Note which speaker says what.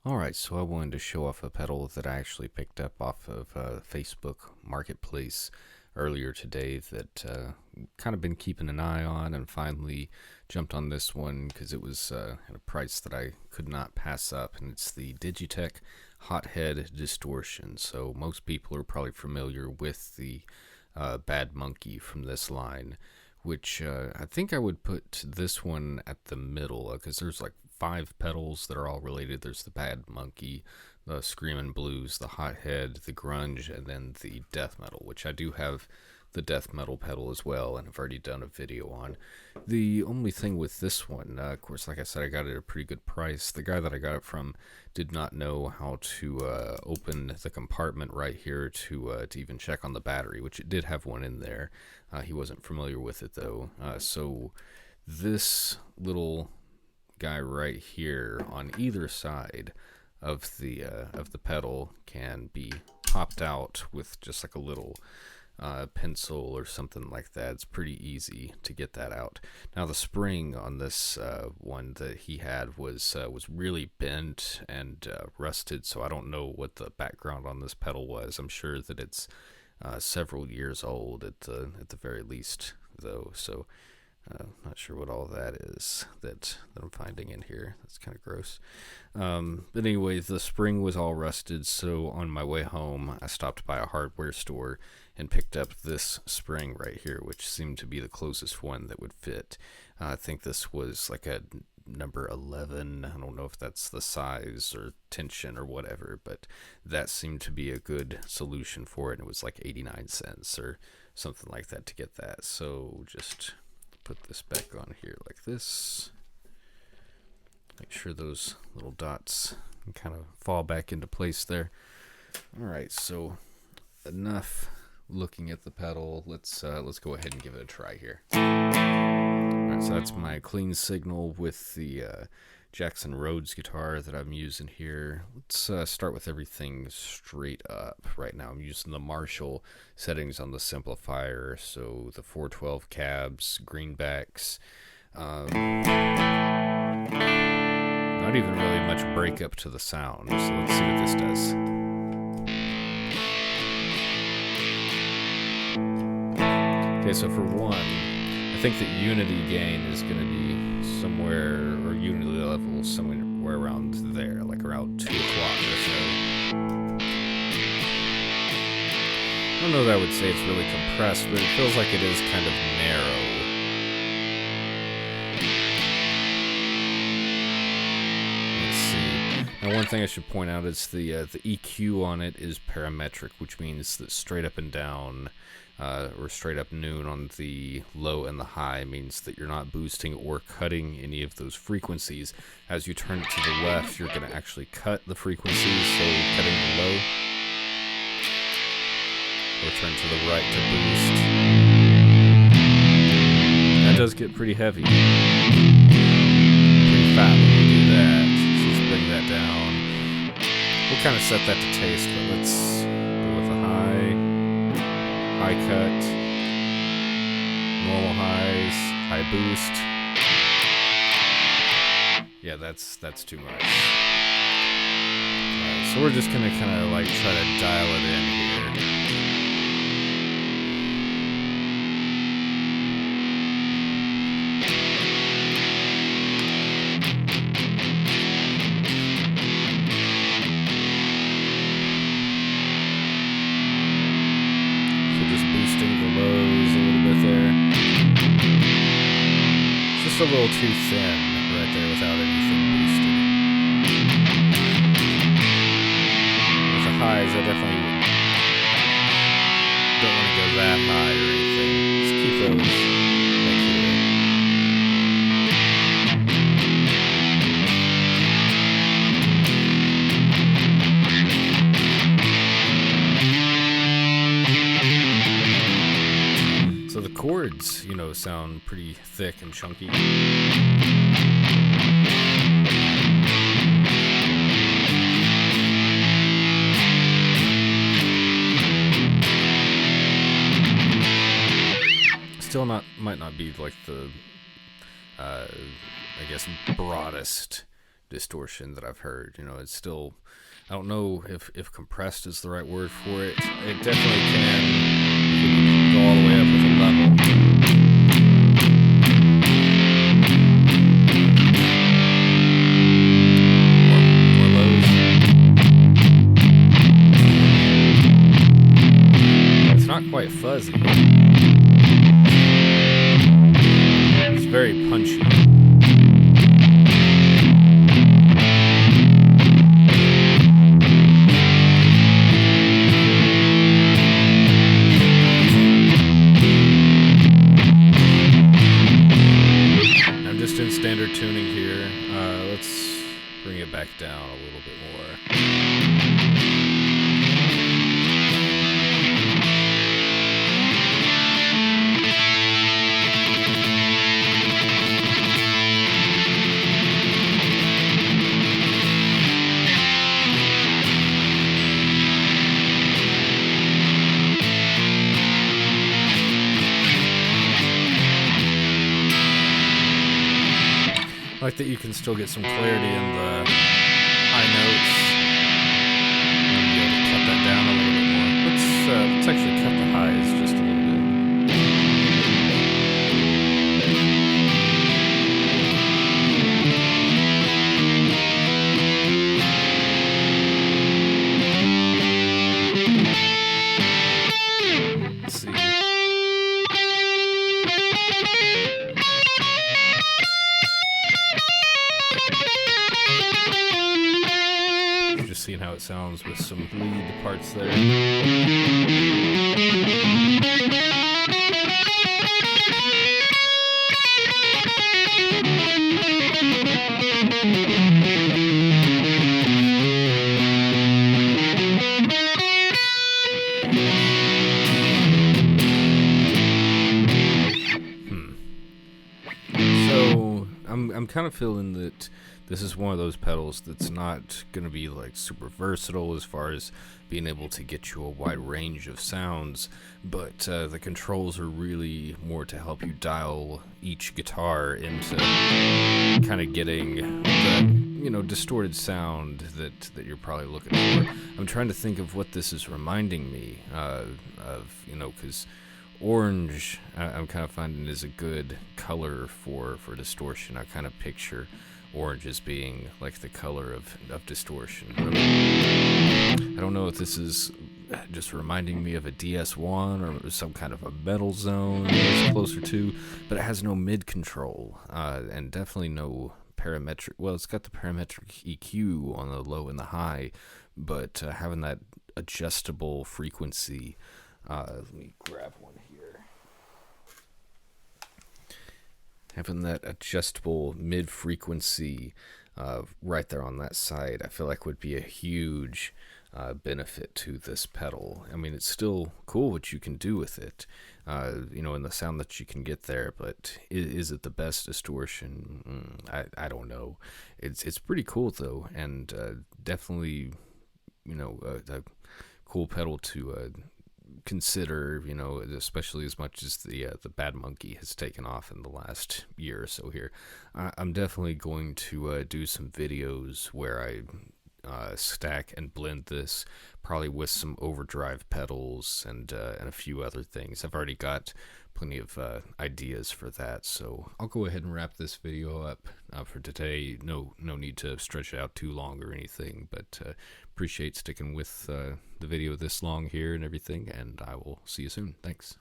Speaker 1: Alright, so I wanted to show off a pedal that I actually picked up off of Facebook Marketplace earlier today that kind of been keeping an eye on, and finally jumped on this one because it was at a price that I could not pass up, and it's the Digitech Hothead Distortion. So most people are probably familiar with the Bad Monkey from this line, which I think I would put this one at the middle because there's like 5 pedals that are all related. There's the Bad Monkey, the Screamin' Blues, the Hothead, the Grunge, and then the Death Metal, which I do have the Death Metal pedal as well, and I've already done a video on. The only thing with this one, of course, like I said, I got it at a pretty good price. The guy that I got it from did not know how to open the compartment right here to even check on the battery, which it did have one in there. He wasn't familiar with it though. So this little guy right here on either side of the pedal can be popped out with just like a little pencil or something like that. It's pretty easy to get that out. Now the spring on this one that he had was really bent and rusted, so I don't know what the background on this pedal was. I'm sure that it's several years old at the very least though, so not sure what all that is that I'm finding in here. That's kind of gross. But anyway, the spring was all rusted, so on my way home, I stopped by a hardware store and picked up this spring right here, which seemed to be the closest one that would fit. I think this was like a number 11. I don't know if that's the size or tension or whatever, but that seemed to be a good solution for it. It was like 89 cents or something like that to get that. So just put this back on here like this. Make sure those little dots kind of fall back into place there. Alright, so enough looking at the pedal. Let's go ahead and give it a try here. Alright, so that's my clean signal with the Jackson Rhodes guitar that I'm using here. Let's start with everything straight up. Right now I'm using the Marshall settings on the Simplifier, so the 412 cabs, greenbacks, not even really much breakup to the sound, so let's see what this does. Okay, so for one, I think that unity gain is going to be somewhere, or unity level somewhere around there, like around 2 o'clock or so. I don't know that I would say it's really compressed, but it feels like it is kind of narrow. Let's see. Now one thing I should point out is the EQ on it is parametric, which means that straight up and down, or straight up noon on the low and the high means that you're not boosting or cutting any of those frequencies. As you turn it to the left, you're going to actually cut the frequencies, so cutting the low, or turn to the right to boost. That does get pretty heavy, pretty fat when you do that. So let's bring that down. We'll kind of set that to taste, but let's go with a high cut, normal highs, high boost. Yeah, that's too much. Alright, so we're just gonna kind of like try to dial it in here. A little too thin right there without anything boosted. With the highs, I definitely don't want to go that high or anything. Just keep those like here. So the chords, you know, sound pretty thick and chunky. Still might not be like the I guess broadest distortion that I've heard. You know, it's still, I don't know if compressed is the right word for it. It definitely can go all the way up with a level. Not quite fuzzy. It's very punchy. I'm just in standard tuning here. Let's bring it back down a little bit more. I like that you can still get some clarity in the high notes. And be able to cut that down a little bit more. Let's actually cut the highs just a little bit. Let's see. Seeing how it sounds with some lead parts there. So I'm kind of feeling that this is one of those pedals that's not going to be like super versatile as far as being able to get you a wide range of sounds, but the controls are really more to help you dial each guitar into kind of getting that, you know, distorted sound that you're probably looking for. I'm trying to think of what this is reminding me of, you know, because orange I'm kind of finding is a good color for distortion. I kind of picture orange as being like the color of distortion. I don't know if this is just reminding me of a DS1 or some kind of a metal zone it's closer to, but it has no mid control and definitely no parametric. Well, it's got the parametric EQ on the low and the high, but having that adjustable frequency. Let me grab one here. Having that adjustable mid-frequency right there on that side, I feel like would be a huge benefit to this pedal. I mean, it's still cool what you can do with it, you know, and the sound that you can get there, but is it the best distortion? I don't know. It's pretty cool, though, and definitely, you know, a cool pedal to consider, you know, especially as much as the Bad Monkey has taken off in the last year or so here. I'm definitely going to do some videos where I stack and blend this, probably with some overdrive pedals and a few other things. I've already got plenty of ideas for that, so I'll go ahead and wrap this video up for today. No need to stretch it out too long or anything, but appreciate sticking with the video this long here and everything, and I will see you soon. Thanks.